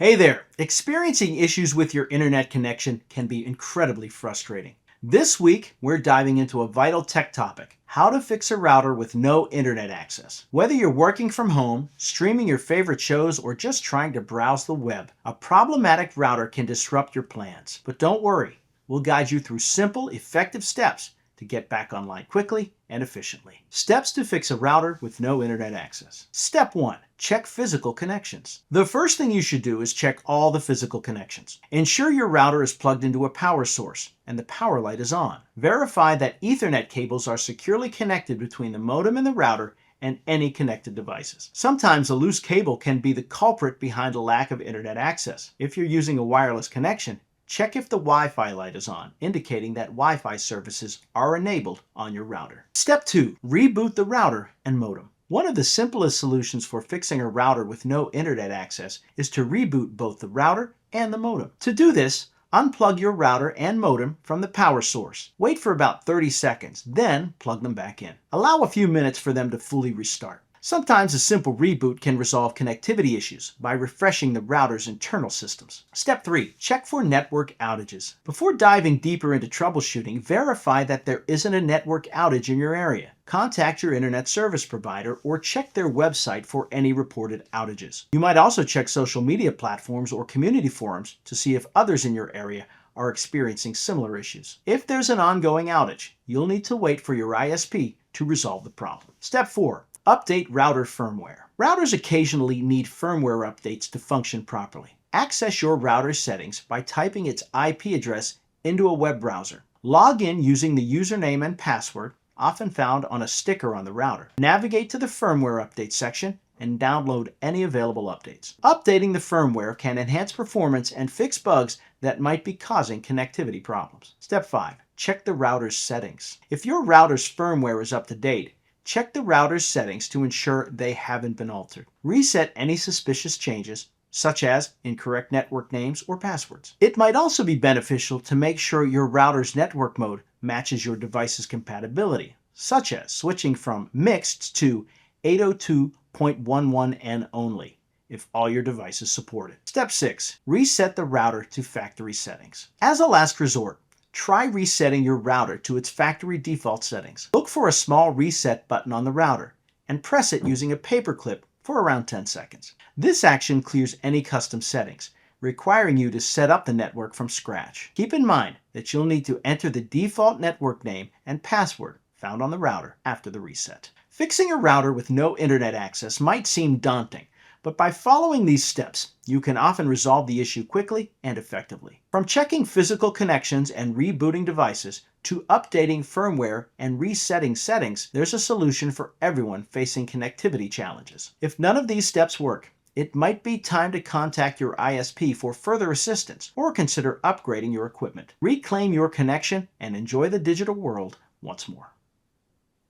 Hey there! Experiencing issues with your internet connection can be incredibly frustrating. This week, we're diving into a vital tech topic: how to fix a router with no internet access. Whether you're working from home, streaming your favorite shows, or just trying to browse the web, a problematic router can disrupt your plans. But don't worry, we'll guide you through simple, effective steps to get back online quickly and efficiently. Steps to fix a router with no internet access. Step 1. Check physical connections. The first thing you should do is check all the physical connections. Ensure your router is plugged into a power source and the power light is on. Verify that Ethernet cables are securely connected between the modem and the router and any connected devices. Sometimes a loose cable can be the culprit behind a lack of internet access. If you're using a wireless connection, check if the Wi-Fi light is on, indicating that Wi-Fi services are enabled on your router. Step 2. Reboot the router and modem. One of the simplest solutions for fixing a router with no internet access is to reboot both the router and the modem. To do this, unplug your router and modem from the power source. Wait for about 30 seconds, then plug them back in. Allow a few minutes for them to fully restart. Sometimes a simple reboot can resolve connectivity issues by refreshing the router's internal systems. Step 3. Check for network outages. Before diving deeper into troubleshooting, verify that there isn't a network outage in your area. Contact your internet service provider or check their website for any reported outages. You might also check social media platforms or community forums to see if others in your area are experiencing similar issues. If there's an ongoing outage, you'll need to wait for your ISP to resolve the problem. Step 4. Update router firmware. Routers occasionally need firmware updates to function properly. Access your router's settings by typing its IP address into a web browser. Log in using the username and password, often found on a sticker on the router. Navigate to the firmware update section and download any available updates. Updating the firmware can enhance performance and fix bugs that might be causing connectivity problems. Step 5. Check the router's settings. If your router's firmware is up to date, check the router's settings to ensure they haven't been altered. Reset any suspicious changes, such as incorrect network names or passwords. It might also be beneficial to make sure your router's network mode matches your device's compatibility, such as switching from mixed to 802.11n only, if all your devices support it. Step 6. Reset the router to factory settings. As a last resort, try resetting your router to its factory default settings. Look for a small reset button on the router and press it using a paperclip for around 10 seconds. This action clears any custom settings, requiring you to set up the network from scratch. Keep in mind that you'll need to enter the default network name and password found on the router after the reset. Fixing a router with no internet access might seem daunting, but by following these steps, you can often resolve the issue quickly and effectively. From checking physical connections and rebooting devices to updating firmware and resetting settings, there's a solution for everyone facing connectivity challenges. If none of these steps work, it might be time to contact your ISP for further assistance or consider upgrading your equipment. Reclaim your connection and enjoy the digital world once more.